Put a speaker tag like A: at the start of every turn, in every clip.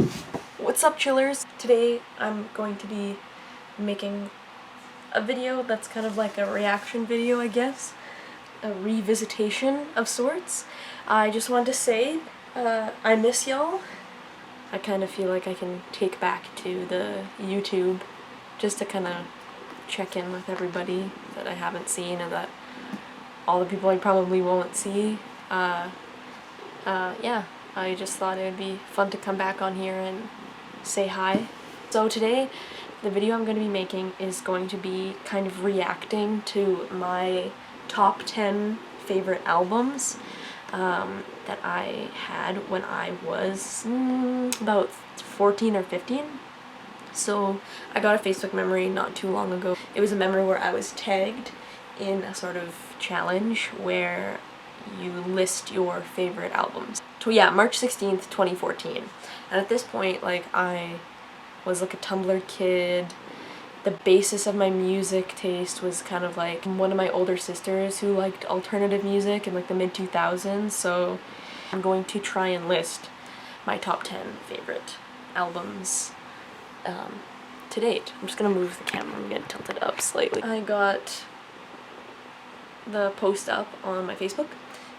A: What's up, chillers? Today I'm going to be making a video that's kind of like a reaction video, I guess. A revisitation of sorts. I just wanted to say, I miss y'all. I kind of feel like I can take back to the YouTube just to kind of check in with everybody that I haven't seen and that all the people I probably won't see. Yeah, I just thought it would be fun to come back on here and say hi. So today, the video I'm going to be making is going to be kind of reacting to my top 10 favorite albums that I had when I was about 14 or 15. So I got a Facebook memory not too long ago. It was a memory where I was tagged in a sort of challenge where you list your favorite albums. So yeah, March 16th, 2014. And at this point, like, I was like a Tumblr kid. The basis of my music taste was kind of like one of my older sisters who liked alternative music in like the mid-2000s, so I'm going to try and list my top 10 favorite albums to date. I'm just gonna move the camera, I'm gonna tilt it up slightly. I got the post up on my Facebook,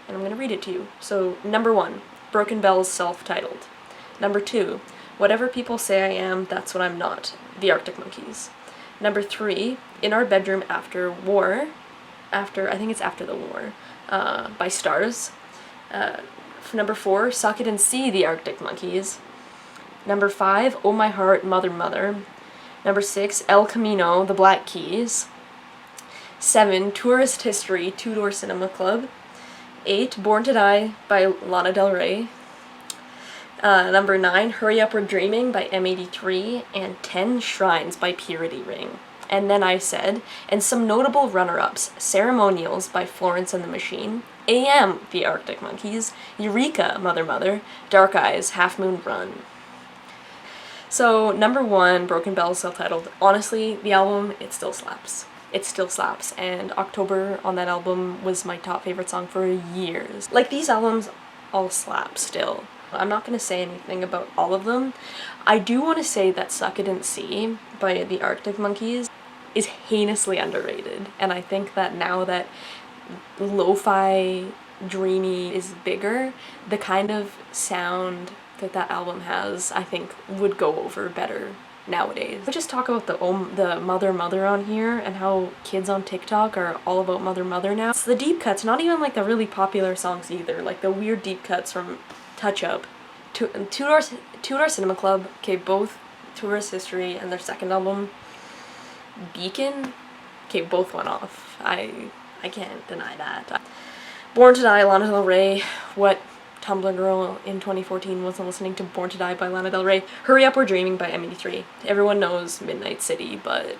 A: and I'm gonna read it to you. So, number 1, Broken Bells self-titled. Number 2, Whatever People Say I Am, That's What I'm Not, The Arctic Monkeys. Number 3, In Our Bedroom After War, I think it's After the War, by Stars. Number 4, Suck It and See, The Arctic Monkeys. Number 5, Oh My Heart, Mother Mother. Number 6, El Camino, The Black Keys. 7, Tourist History, Two Door Cinema Club. 8, Born to Die by Lana Del Rey. Number 9, Hurry Up We're Dreaming by M83, and 10, Shrines by Purity Ring. And then I said, and some notable runner-ups, Ceremonials by Florence and the Machine, AM, The Arctic Monkeys, Eureka, Mother Mother, Dark Eyes, Half Moon Run. So, number 1, Broken Bells self-titled. Honestly, the album, it still slaps. It still slaps, and October on that album was my top favorite song for years. Like, these albums all slap still. I'm not going to say anything about all of them. I do want to say that Suck It and See by the Arctic Monkeys is heinously underrated, and I think that now that lo-fi dreamy is bigger, the kind of sound that that album has, I think, would go over better nowadays. Let's just talk about the Mother Mother on here and how kids on TikTok are all about Mother Mother now. It's the deep cuts, not even like the really popular songs either, like the weird deep cuts from Touch Up, Two Door Cinema Club, okay, both Tourist History and their second album, Beacon, okay, both went off. I can't deny that. Born to Die, Lana Del Rey. What Tumblr girl in 2014 wasn't listening to Born to Die by Lana Del Rey? Hurry Up We're Dreaming by M83. Everyone knows Midnight City, but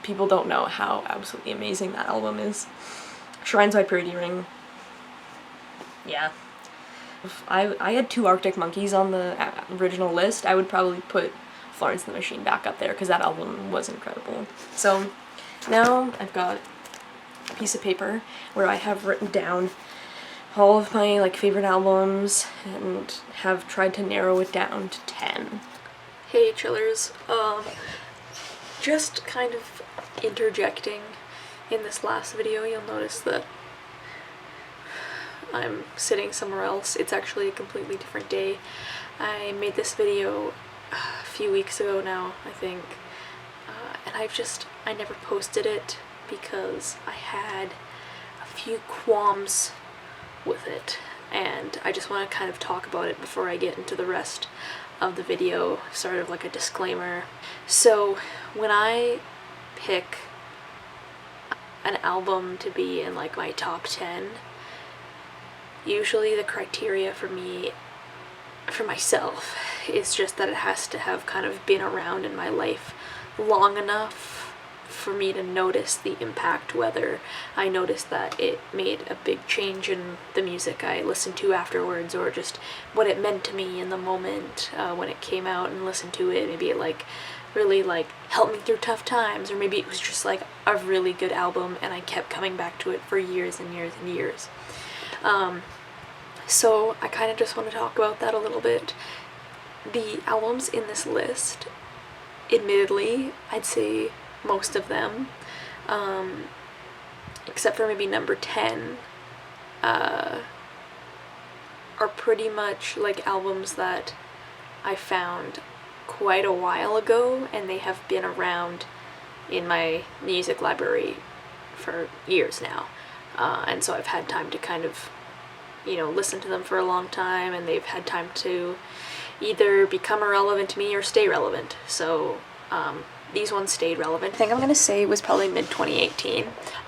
A: people don't know how absolutely amazing that album is. Shrines by Purity Ring. Yeah. If I had 2 Arctic Monkeys on the original list, I would probably put Florence and the Machine back up there because that album was incredible. So now I've got a piece of paper where I have written down all of my like favorite albums and have tried to narrow it down to 10. Hey chillers, just kind of interjecting in this last video, you'll notice that I'm sitting somewhere else. It's actually a completely different day. I made this video a few weeks ago now, I think, and I never posted it because I had a few qualms with it, and I just want to kind of talk about it before I get into the rest of the video, sort of like a disclaimer. So when I pick an album to be in like my top 10, usually the criteria for me, for myself, is just that it has to have kind of been around in my life long enough for me to notice the impact, whether I noticed that it made a big change in the music I listened to afterwards, or just what it meant to me in the moment when it came out and listened to it. Maybe it like really like helped me through tough times, or maybe it was just like a really good album and I kept coming back to it for years and years and years. So I kind of just want to talk about that a little bit. the albums in this list, admittedly, I'd say most of them, except for maybe number 10, are pretty much like albums that I found quite a while ago, and they have been around in my music library for years now. And so I've had time to kind of, listen to them for a long time, and they've had time to either become irrelevant to me or stay relevant. So these ones stayed relevant. I think I'm gonna say it was probably mid-2018.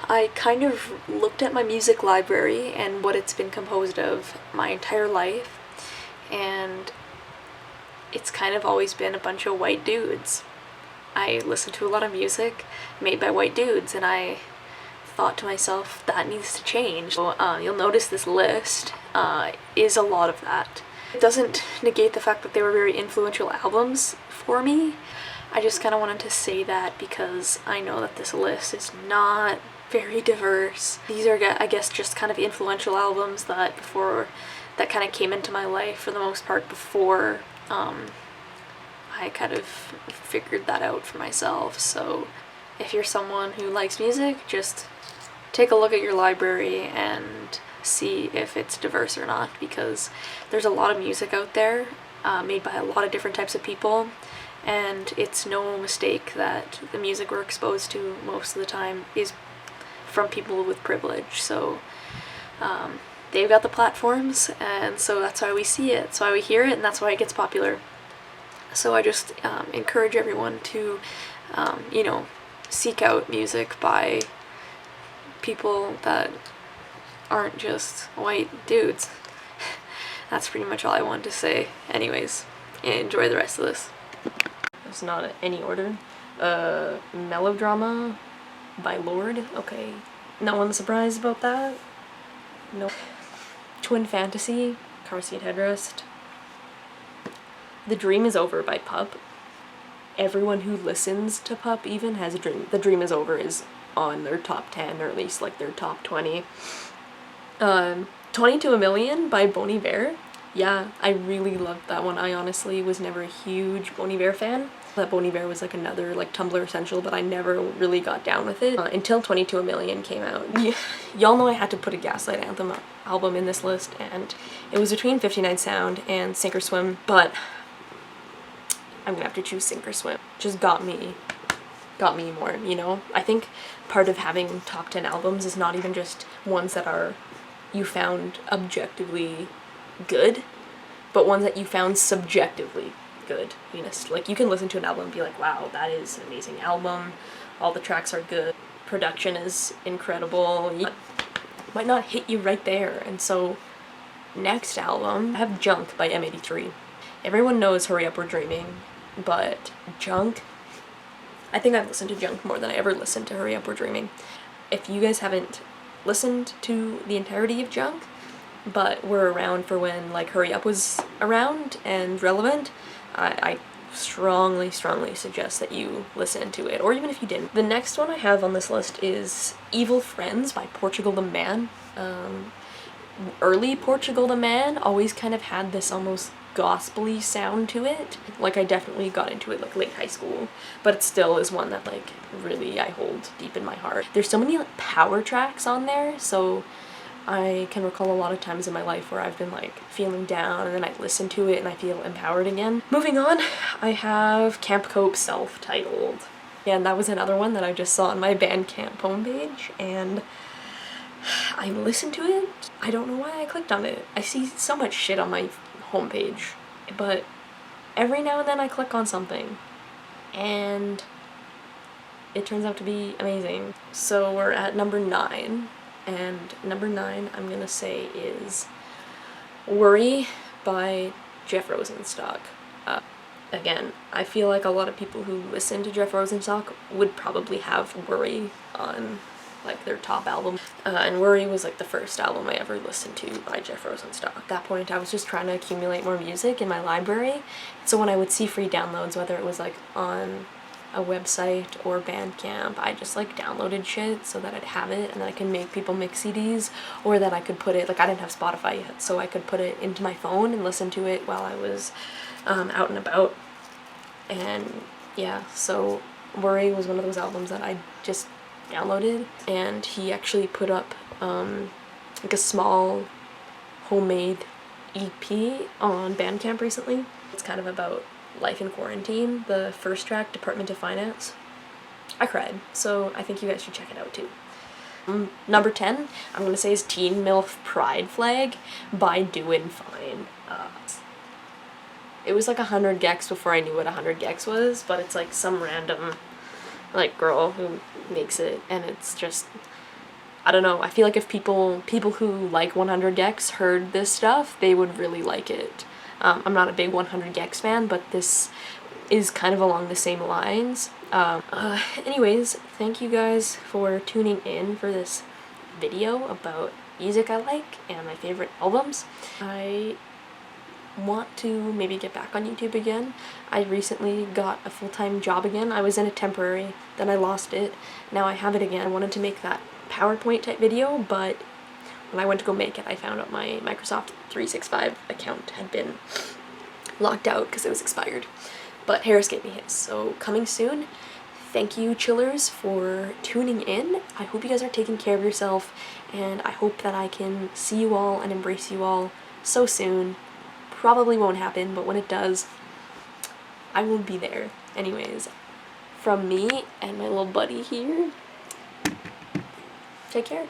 A: I kind of looked at my music library and what it's been composed of my entire life, and it's kind of always been a bunch of white dudes. I listen to a lot of music made by white dudes, and I thought to myself, that needs to change. So you'll notice this list is a lot of that. It doesn't negate the fact that they were very influential albums for me. I just kind of wanted to say that because I know that this list is not very diverse. These are, I guess, just kind of influential albums that kind of came into my life for the most part before I kind of figured that out for myself. So if you're someone who likes music, just take a look at your library and see if it's diverse or not, because there's a lot of music out there made by a lot of different types of people, and it's no mistake that the music we're exposed to most of the time is from people with privilege. So they've got the platforms, and so that's why we see it, that's why we hear it, and that's why it gets popular. So I just encourage everyone to seek out music by people that aren't just white dudes. That's pretty much all I wanted to say. Anyways, enjoy the rest of this. It's not in any order. Melodrama by Lorde. Okay, no one's surprised about that. No. Twin Fantasy, Car Seat Headrest. The Dream Is Over by Pup. Everyone who listens to Pup even has a dream. The Dream Is Over is on their top 10, or at least like their top 20. 20 to a Million by Bon Iver. Yeah, I really loved that one. I honestly was never a huge Bon Iver fan. That Bon Iver was like another like Tumblr essential, but I never really got down with it until 20 to a Million came out. Y'all know I had to put a Gaslight Anthem album in this list, and it was between 59 Sound and Sink or Swim, but I'm gonna have to choose Sink or Swim. Just got me more, I think part of having top 10 albums is not even just ones that are you found objectively good, but ones that you found subjectively good. Like you can listen to an album and be like, wow, that is an amazing album, all the tracks are good, production is incredible. It might not hit you right there. And so next album, I have Junk by M83. Everyone knows Hurry Up We're Dreaming, but Junk, I think I've listened to Junk more than I ever listened to Hurry Up We're Dreaming. If you guys haven't listened to the entirety of Junk, but were around for when like Hurry Up was around and relevant, I strongly suggest that you listen to it, or even if you didn't. The next one I have on this list is Evil Friends by Portugal the Man. Early Portugal the Man always kind of had this almost gospel-y sound to it. Like I definitely got into it like late high school, but it still is one that like really I hold deep in my heart. There's so many like power tracks on there, so I can recall a lot of times in my life where I've been like feeling down and then I listen to it and I feel empowered again. Moving on, I have Camp Cope Self-Titled. And that was another one that I just saw on my Bandcamp homepage, and I listened to it. I don't know why I clicked on it. I see so much shit on my homepage, but every now and then I click on something and it turns out to be amazing. So we're at number 9, and number 9 I'm gonna say is Worry by Jeff Rosenstock. Again, I feel like a lot of people who listen to Jeff Rosenstock would probably have Worry on like their top album, and Worry was like the first album I ever listened to by Jeff Rosenstock. At that point I was just trying to accumulate more music in my library, so when I would see free downloads, whether it was like on a website or Bandcamp, I just like downloaded shit so that I'd have it and then I can make people mix CDs, or that I could put it, like I didn't have Spotify yet, so I could put it into my phone and listen to it while I was out and about. And yeah, so Worry was one of those albums that I just downloaded, and he actually put up like a small homemade EP on Bandcamp recently. It's kind of about life in quarantine. The first track, Department of Finance, I cried, so I think you guys should check it out too. Number 10, I'm gonna say is Teen MILF Pride Flag by Doin' Fine. It was like 100 gex before I knew what 100 gex was, but it's like some random like girl who makes it, and it's just, I don't know, I feel like if people who like 100 gex heard this stuff, they would really like it. I'm not a big 100 gex fan, but this is kind of along the same lines. Anyways, thank you guys for tuning in for this video about music I like and my favorite albums. I want to maybe get back on YouTube again. I recently got a full-time job again. I was in a temporary, then I lost it. Now I have it again. I wanted to make that PowerPoint type video, but when I went to go make it, I found out my Microsoft 365 account had been locked out because it was expired. But Harris gave me his, so coming soon. Thank you, chillers, for tuning in. I hope you guys are taking care of yourself, and I hope that I can see you all and embrace you all so soon. Probably won't happen, but when it does, I will be there. Anyways, from me and my little buddy here, take care.